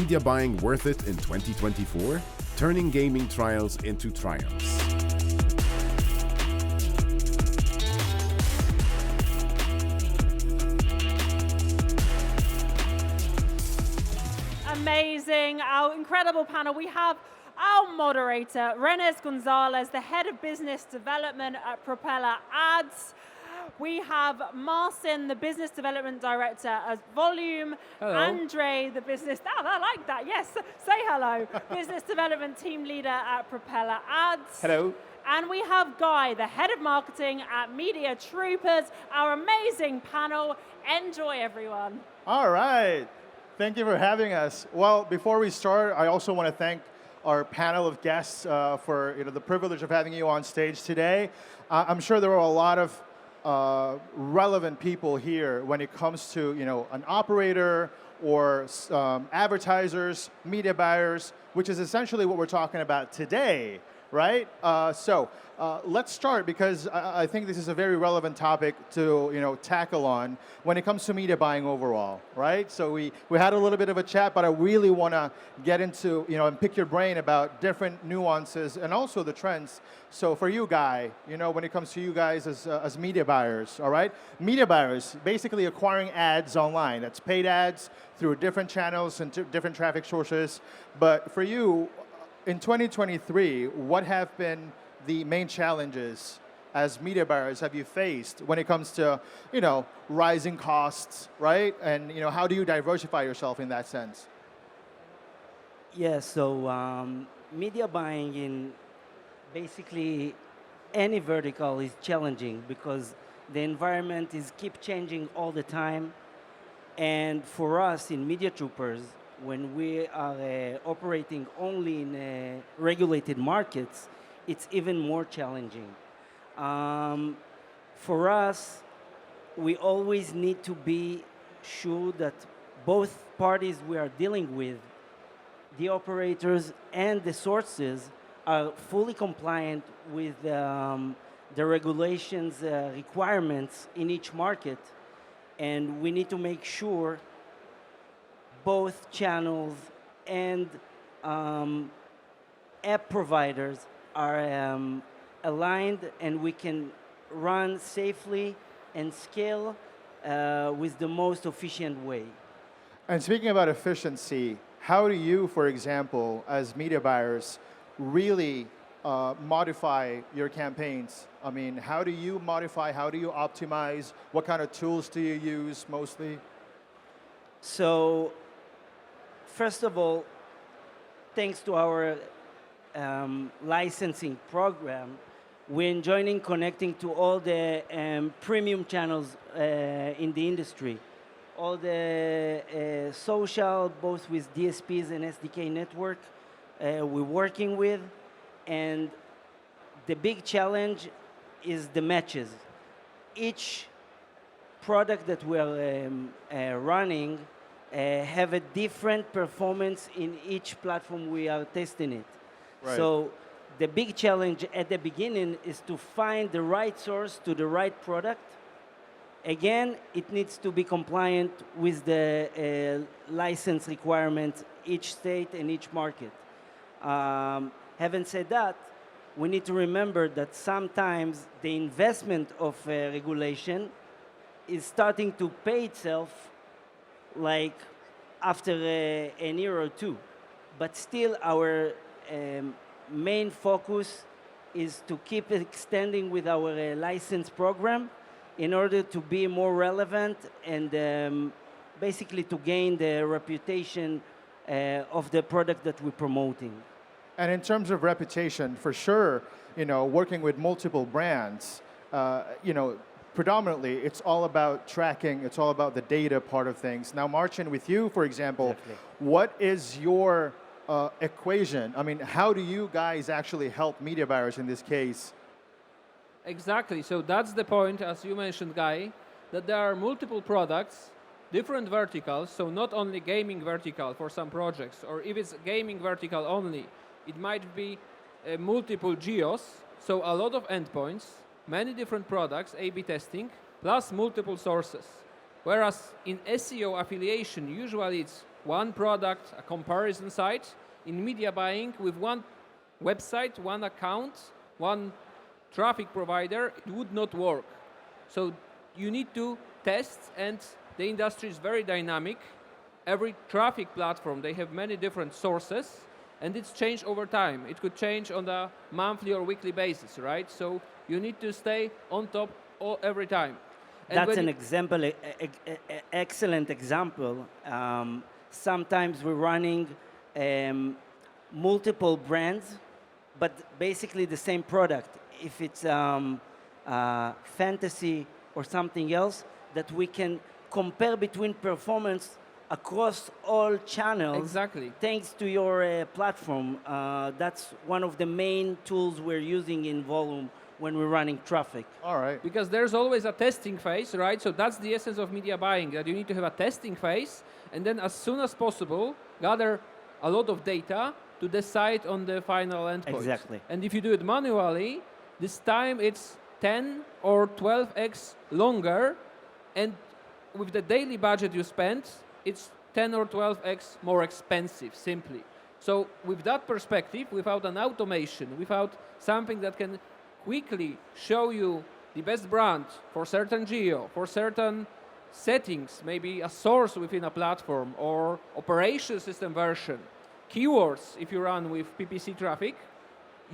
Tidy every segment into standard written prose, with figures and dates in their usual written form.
media buying worth it in 2024? Turning gaming trials into triumphs. Amazing, our incredible panel. We have our moderator, Renz Gonzales, the head of business development at PropellerAds. We have Marcin, the business development director at Voluum. Hello. Andrei, the business, I like that, yes, say hello. Business development team leader at PropellerAds. Hello. And we have Guy, the head of marketing at MediaTroopers, our amazing panel. Enjoy, everyone. All right. Thank you for having us. Well, before we start, I also want to thank our panel of guests for the privilege of having you on stage today. I'm sure there are a lot of relevant people here when it comes to an operator or advertisers, media buyers, which is essentially what we're talking about today, right? So let's start because I think this is a very relevant topic to tackle on when it comes to media buying overall, right? So we had a little bit of a chat, but I really want to get into and pick your brain about different nuances and also the trends. So for you, Guy, when it comes to you guys as media buyers, all right? Media buyers, basically acquiring ads online. That's paid ads through different channels and different traffic sources. But for you, in 2023, what have been the main challenges as media buyers have you faced when it comes to, rising costs, right? And, how do you diversify yourself in that sense? Yeah, so media buying in basically any vertical is challenging because the environment is keep changing all the time. And for us in MediaTroopers, when we are operating only in regulated markets, it's even more challenging. For us, we always need to be sure that both parties we are dealing with, the operators and the sources, are fully compliant with the regulations requirements in each market. And we need to make sure both channels and app providers are aligned and we can run safely and scale with the most efficient way. And speaking about efficiency, how do you, for example, as media buyers, really modify your campaigns? I mean, how do you modify, how do you optimize? What kind of tools do you use mostly? So, first of all, thanks to our licensing program, we're enjoying connecting to all the premium channels in the industry. All the social, both with DSPs and SDK network, we're working with. And the big challenge is the matches. Each product that we're running have a different performance in each platform we are testing it. Right. So the big challenge at the beginning is to find the right source to the right product. Again, it needs to be compliant with the license requirements each state and each market. Having said that, we need to remember that sometimes the investment of regulation is starting to pay itself like after a year or two. But still our main focus is to keep extending with our license program in order to be more relevant and basically to gain the reputation of the product that we're promoting. And in terms of reputation, for sure, working with multiple brands, predominantly it's all about tracking, it's all about the data part of things. Now, Marcin, with you, for example, Exactly. What is your equation? I mean, how do you guys actually help media buyers in this case? Exactly. So that's the point, as you mentioned, Guy, that there are multiple products, different verticals, so not only gaming vertical for some projects, or if it's gaming vertical only, it might be multiple geos, so a lot of endpoints, many different products, A/B testing, plus multiple sources. Whereas in SEO affiliation, usually it's one product, a comparison site. In media buying, with one website, one account, one traffic provider, it would not work. So you need to test, and the industry is very dynamic. Every traffic platform, they have many different sources, and it's changed over time. It could change on a monthly or weekly basis, right? So you need to stay on top every time. And That's an example, excellent example. Sometimes we're running multiple brands, but basically the same product. If it's fantasy or something else, that we can compare between performance across all channels. Exactly. Thanks to your platform. That's one of the main tools we're using in Volume when we're running traffic. All right. Because there's always a testing phase, right? So that's the essence of media buying, that you need to have a testing phase, and then as soon as possible, gather a lot of data to decide on the final endpoint. Exactly. And if you do it manually, this time it's 10 or 12x longer, and with the daily budget you spend, it's 10 or 12x more expensive, simply. So with that perspective, without an automation, without something that can quickly show you the best brand for certain geo, for certain settings, maybe a source within a platform or operation system version, keywords if you run with PPC traffic,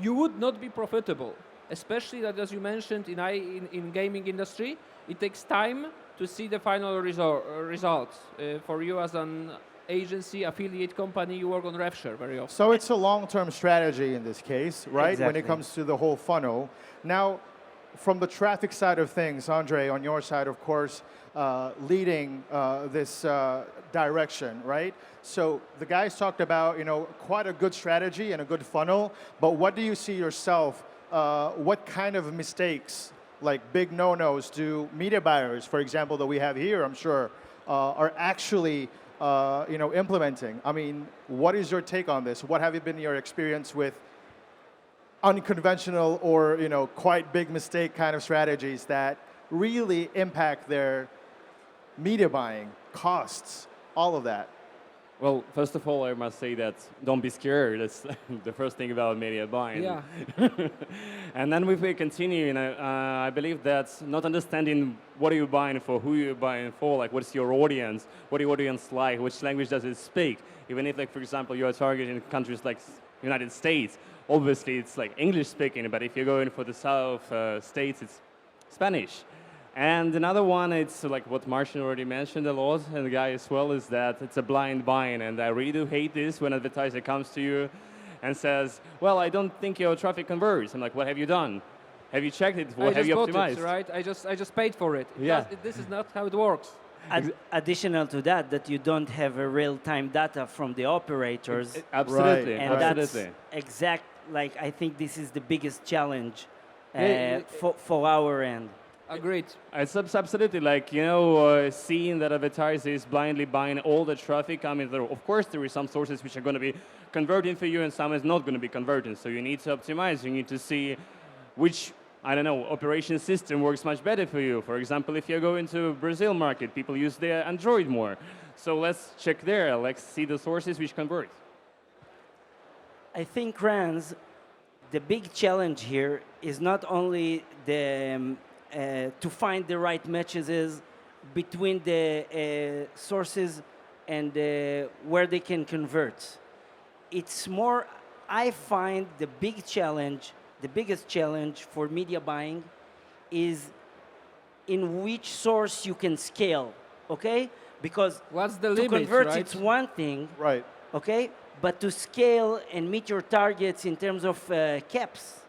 you would not be profitable. Especially that, as you mentioned, in gaming industry, it takes time to see the final results. For you as an agency, affiliate company, you work on rev share very often. So it's a long-term strategy in this case, right? When Exactly. it comes to the whole funnel. Now, from the traffic side of things, Andrei, on your side, of course, leading this direction, right? So the guys talked about, quite a good strategy and a good funnel, but what do you see yourself? What kind of mistakes, like big no-nos, do media buyers, for example, that we have here, I'm sure, are actually implementing? I mean, what is your take on this? What have been your experience with unconventional or quite big mistake kind of strategies that really impact their media buying costs, all of that? Well, first of all, I must say that don't be scared. That's the first thing about media buying. Yeah. And then if we continue, I believe that not understanding what are you buying for, who you're buying for, like what's your audience, what your audience like, which language does it speak. Even if, like, for example, you are targeting countries like United States, obviously it's like English speaking, but if you're going for the South States, it's Spanish. And another one, it's like what Marcin already mentioned a lot, and the guy as well, is that it's a blind buying. And I really do hate this when an advertiser comes to you and says, well, I don't think your traffic converts. I'm like, what have you done? Have you checked it? What have you optimized? It, right? I just paid for it. Yeah. This is not how it works. Additional to that you don't have a real-time data from the operators. Absolutely, And absolutely. that's I think this is the biggest challenge Yeah, for our end. Agreed. It's absolutely seeing that advertiser is blindly buying all the traffic. I mean, of course, there is some sources which are going to be converting for you and some is not going to be converting. So you need to optimize. You need to see which, operation system works much better for you. For example, if you go into Brazil market, people use their Android more. So let's check there. Let's see the sources which convert. I think, Renz, the big challenge here is not only to find the right matches between the sources and where they can convert. It's more, I find the biggest challenge for media buying is in which source you can scale, okay? Because What's the to limit, convert, right? it's one thing, Right. okay? But to scale and meet your targets in terms of caps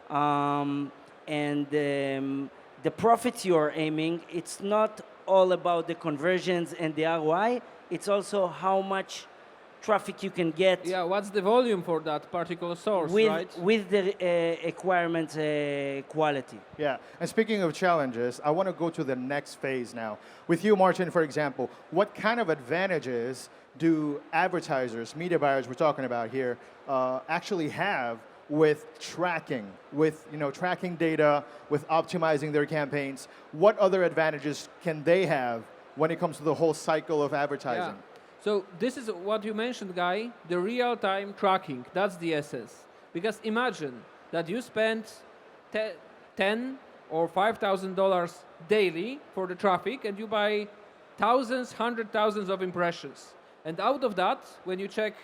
and the profits you're aiming, it's not all about the conversions and the ROI, it's also how much traffic you can get Yeah, what's the volume for that particular source, right? with the requirement quality. Yeah, and speaking of challenges, I want to go to the next phase now. With you, Marcin, for example, what kind of advantages do advertisers, media buyers we're talking about here, actually have with tracking, with tracking data, with optimizing their campaigns? What other advantages can they have when it comes to the whole cycle of advertising? So this is what you mentioned, Guy, the real-time tracking. That's the essence. Because imagine that you spend 10 or $5,000 daily for the traffic, and you buy thousands, hundred thousands of impressions. And out of that, when you check,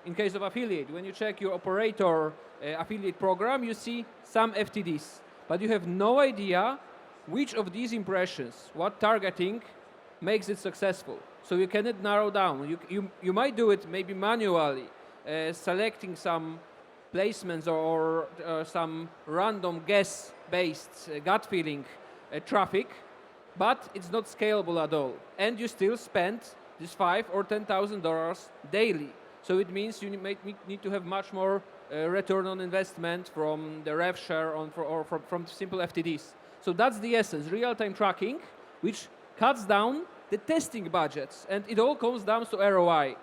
in case of affiliate, when you check your operator affiliate program, you see some FTDs. But you have no idea which of these impressions, what targeting makes it successful. So you cannot narrow down. You might do it maybe manually, selecting some placements or some random guess-based gut feeling traffic, but it's not scalable at all. And you still spend this $5,000 or $10,000 daily. So it means you need to have much more return on investment from the rev share or from simple FTDs. So that's the essence, real-time tracking, which cuts down the testing budgets, and it all comes down to ROI.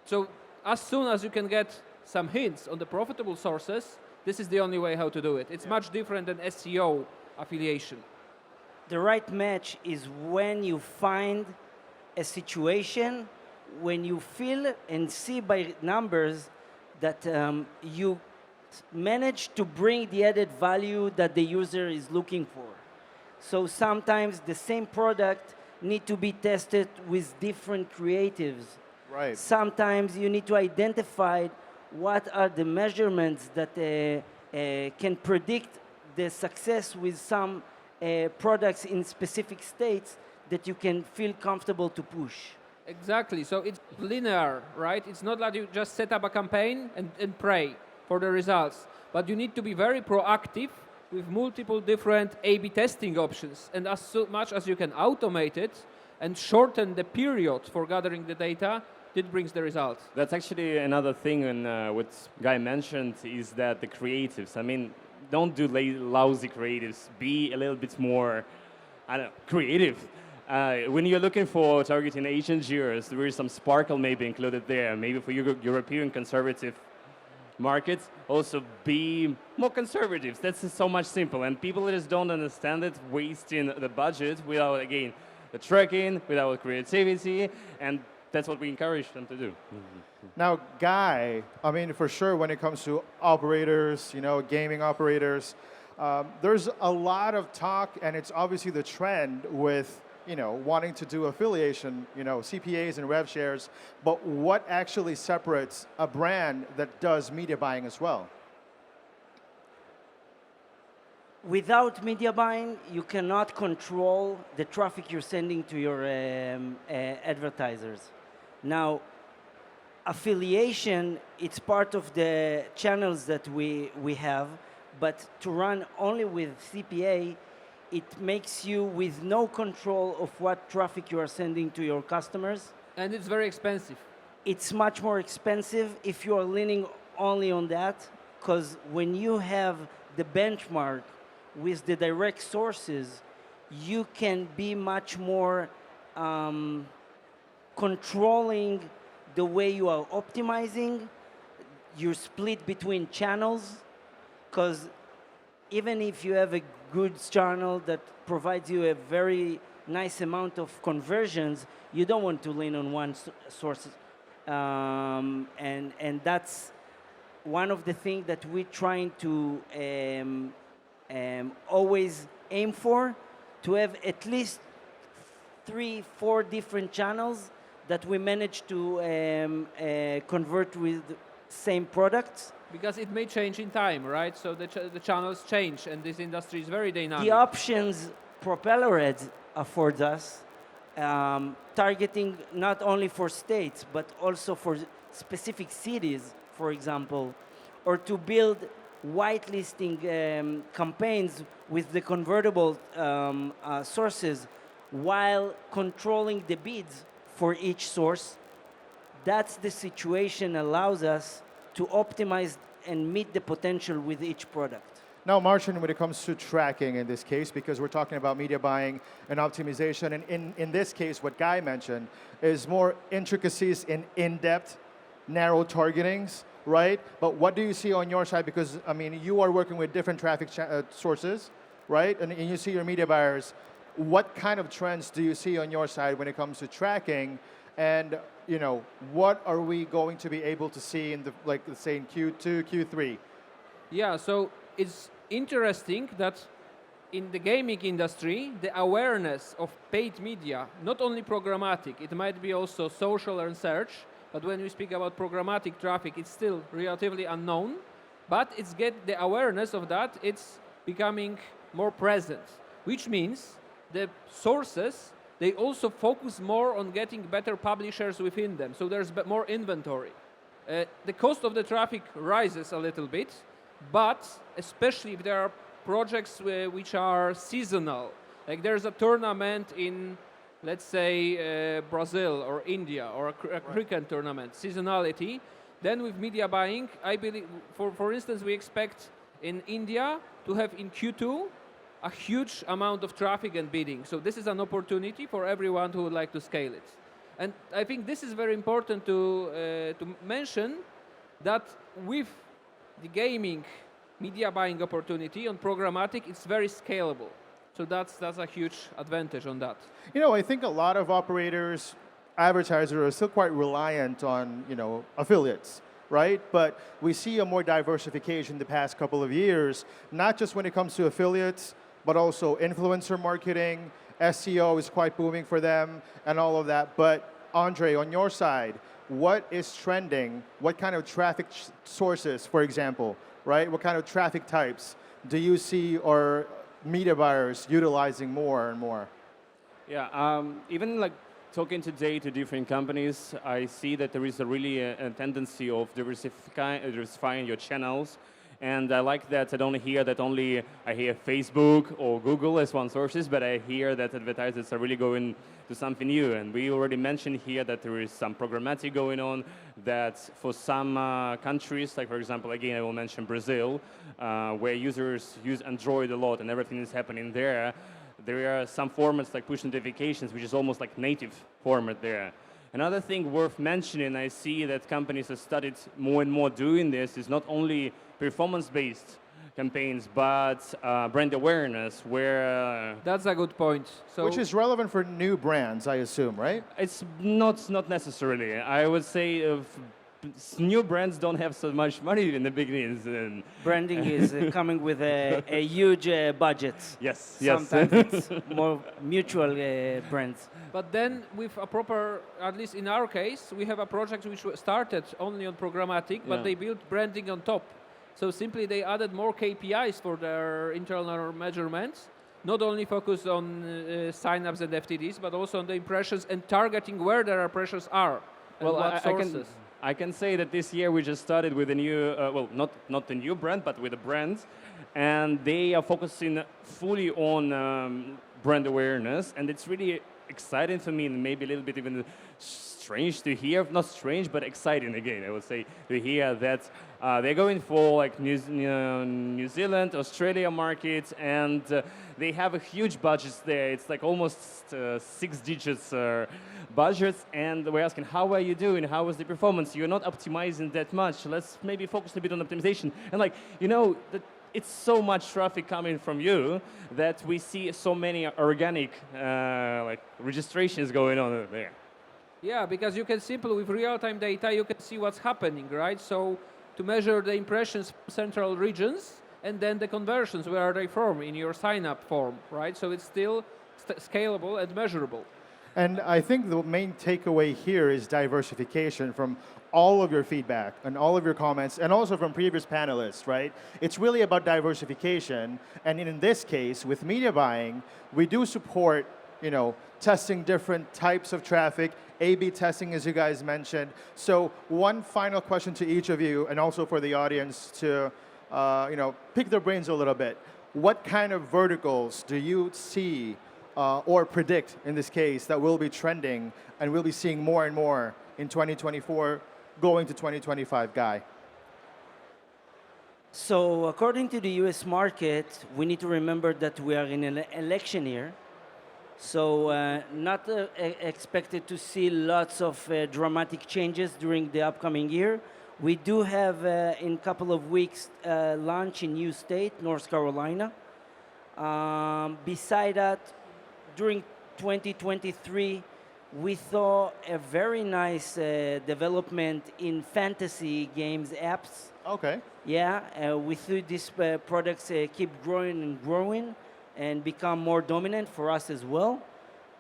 So as soon as you can get some hints on the profitable sources, this is the only way how to do it. It's much different than SEO affiliation. The right match is when you find a situation, when you feel and see by numbers that you manage to bring the added value that the user is looking for. So sometimes the same product need to be tested with different creatives. Right. Sometimes you need to identify what are the measurements that can predict the success with some products in specific states that you can feel comfortable to push. Exactly. So it's linear, right? It's not that you just set up a campaign and pray for the results, but you need to be very proactive with multiple different A/B testing options. And as much as you can automate it and shorten the period for gathering the data, it brings the results. That's actually another thing, and what Guy mentioned is that the creatives, I mean, don't do lousy creatives. Be a little bit more, creative. When you're looking for targeting Asian gears, there is some sparkle maybe included there. Maybe for European conservative markets, also be more conservative. That's so much simple, and people just don't understand it, wasting the budget without, again, the tracking, without creativity, and that's what we encourage them to do. Now, Guy, I mean, for sure, when it comes to operators, gaming operators, there's a lot of talk, and it's obviously the trend with, wanting to do affiliation, CPAs and rev shares. But what actually separates a brand that does media buying as well? Without media buying, you cannot control the traffic you're sending to your advertisers. Now, affiliation, it's part of the channels that we have, but to run only with CPA, it makes you with no control of what traffic you are sending to your customers. And it's very expensive. It's much more expensive if you are leaning only on that, because when you have the benchmark with the direct sources, you can be much more controlling the way you are optimizing. You're split between channels, because even if you have a good channel that provides you a very nice amount of conversions, you don't want to lean on one source. And that's one of the things that we're trying to always aim for, to have at least 3-4 different channels that we manage to convert with same products. Because it may change in time, right? So the channels change, and this industry is very dynamic. The options PropellerAds affords us, targeting not only for states, but also for specific cities, for example, or to build whitelisting campaigns with the convertible sources while controlling the bids for each source. That's the situation allows us to optimize and meet the potential with each product. Now, Marcin, when it comes to tracking in this case, because we're talking about media buying and optimization, and in this case, what Guy mentioned is more intricacies in-depth, narrow targetings, right? But what do you see on your side? Because, I mean, you are working with different traffic sources, right? And you see your media buyers. What kind of trends do you see on your side when it comes to tracking? And what are we going to be able to see in let's say in Q2, Q3? Yeah, so it's interesting that in the gaming industry, the awareness of paid media, not only programmatic, it might be also social and search, but when we speak about programmatic traffic, it's still relatively unknown, but the awareness of that, it's becoming more present, which means the sources, they also focus more on getting better publishers within them, so there's more inventory. The cost of the traffic rises a little bit, but especially if there are projects which are seasonal, like there's a tournament in, let's say, Brazil or India, or a cricket tournament, seasonality, then with media buying, I believe, for instance, we expect in India to have in Q2 a huge amount of traffic and bidding. So this is an opportunity for everyone who would like to scale it. And I think this is very important to mention that with the gaming media buying opportunity on programmatic, it's very scalable. So that's a huge advantage on that. I think a lot of operators, advertisers are still quite reliant on, affiliates, right? But we see a more diversification the past couple of years, not just when it comes to affiliates, but also influencer marketing. SEO is quite booming for them and all of that. But Andrei, on your side, what is trending? What kind of traffic sources, for example, right? What kind of traffic types do you see or media buyers utilizing more and more? Yeah, even like talking today to different companies, I see that there is a tendency of diversifying your channels. And I like that I don't hear that only I hear Facebook or Google as one sources, but I hear that advertisers are really going to something new. And we already mentioned here that there is some programmatic going on, that for some countries, like for example, again, I will mention Brazil, where users use Android a lot and everything is happening there. There are some formats like push notifications, which is almost like native format there. Another thing worth mentioning, I see that companies have started more and more doing this, is not only performance-based campaigns, but brand awareness, where... That's a good point. So which is relevant for new brands, I assume, right? It's not necessarily. I would say new brands don't have so much money in the beginnings. And Branding is coming with a huge budget. yes. Sometimes it's more mutual brands. But then with a proper, at least in our case, we have a project which started only on programmatic, but they built branding on top. So simply they added more KPIs for their internal measurements, not only focused on signups and FTDs, but also on the impressions and targeting where their impressions are and what sources. I can say that this year we just started with a new, not the new brand, but with a brand, and they are focusing fully on brand awareness, and it's really exciting for me, and maybe a little bit even strange to hear, not strange, but exciting again, I would say, to hear that they're going for like New Zealand, Australia markets, and they have a huge budgets there. It's like almost 6 digits budgets, and we're asking, how are you doing? How was the performance? You're not optimizing that much. Let's maybe focus a bit on optimization. And like, it's so much traffic coming from you that we see so many organic like registrations going on there. Yeah, because you can simply, with real-time data, you can see what's happening, right? So to measure the impressions central regions, and then the conversions, where are they from in your sign-up form, right? So it's still scalable and measurable. And I think the main takeaway here is diversification from all of your feedback and all of your comments, and also from previous panelists, right? It's really about diversification. And in this case, with media buying, we do support, testing different types of traffic, A/B testing, as you guys mentioned. So one final question to each of you, and also for the audience to, pick their brains a little bit. What kind of verticals do you see or predict, in this case, that will be trending and we'll be seeing more and more in 2024 going to 2025, Guy? So according to the US market, we need to remember that we are in an election year. So not expected to see lots of dramatic changes during the upcoming year. We do have, in a couple of weeks, launch in new state, North Carolina. Beside that, during 2023, we saw a very nice development in fantasy games apps. Okay. Yeah, we see these products keep growing and growing and become more dominant for us as well.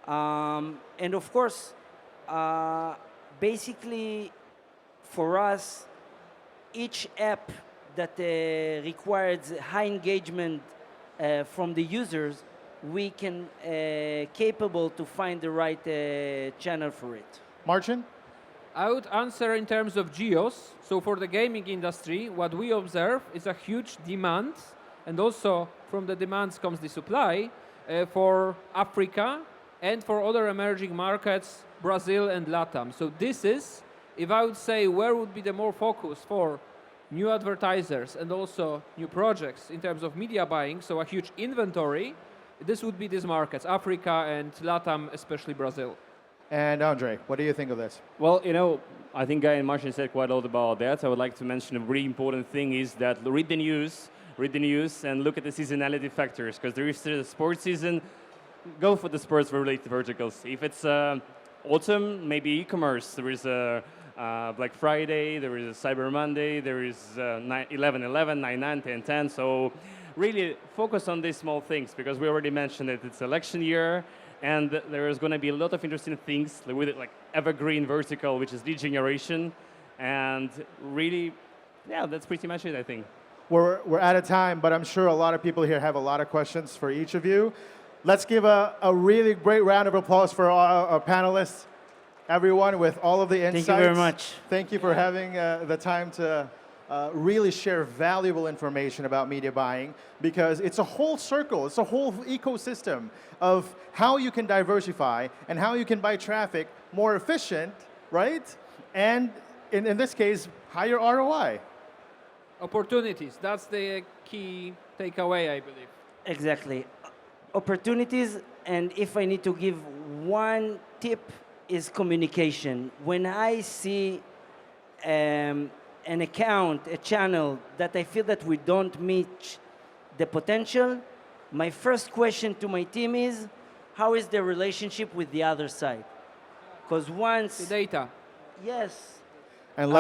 And of course, basically, for us, each app that requires high engagement from the users, we can capable to find the right channel for it. Marcin? I would answer in terms of geos. So for the gaming industry, what we observe is a huge demand, and also from the demands comes the supply for Africa and for other emerging markets, Brazil and LATAM. So this is, if I would say, where would be the more focus for new advertisers and also new projects in terms of media buying, so a huge inventory, this would be these markets, Africa and LATAM, especially Brazil. And Andrei, what do you think of this? Well, I think Guy and Marcin said quite a lot about that. I would like to mention a really important thing is that read the news, and look at the seasonality factors, because there is a sports season, go for the sports-related verticals. If it's autumn, maybe e-commerce. There is a Black Friday, there is a Cyber Monday, there is 11/11, 9/9, 10/10. So really focus on these small things, because we already mentioned that it's election year, and there is going to be a lot of interesting things with it, like evergreen vertical, which is lead generation. And really, yeah, that's pretty much it, I think. We're out of time, but I'm sure a lot of people here have a lot of questions for each of you. Let's give a really great round of applause for our panelists, everyone, with all of the insights. Thank you very much. Thank you for having the time to really share valuable information about media buying, because it's a whole circle, it's a whole ecosystem of how you can diversify and how you can buy traffic more efficient, right? And in this case, higher ROI. Opportunities, that's the key takeaway, I believe. Exactly. Opportunities, and if I need to give one tip, is communication. When I see an account, a channel that I feel that we don't meet the potential, my first question to my team is, how is the relationship with the other side? Because once... The data. Yes. And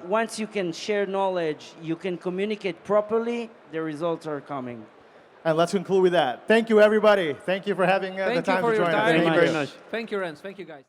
once you can share knowledge, you can communicate properly, the results are coming. And let's conclude with that. Thank you, everybody. Thank you for having the Thank you time for to your join us. time. Thank you very much. Thank you, Renz. Thank you, guys.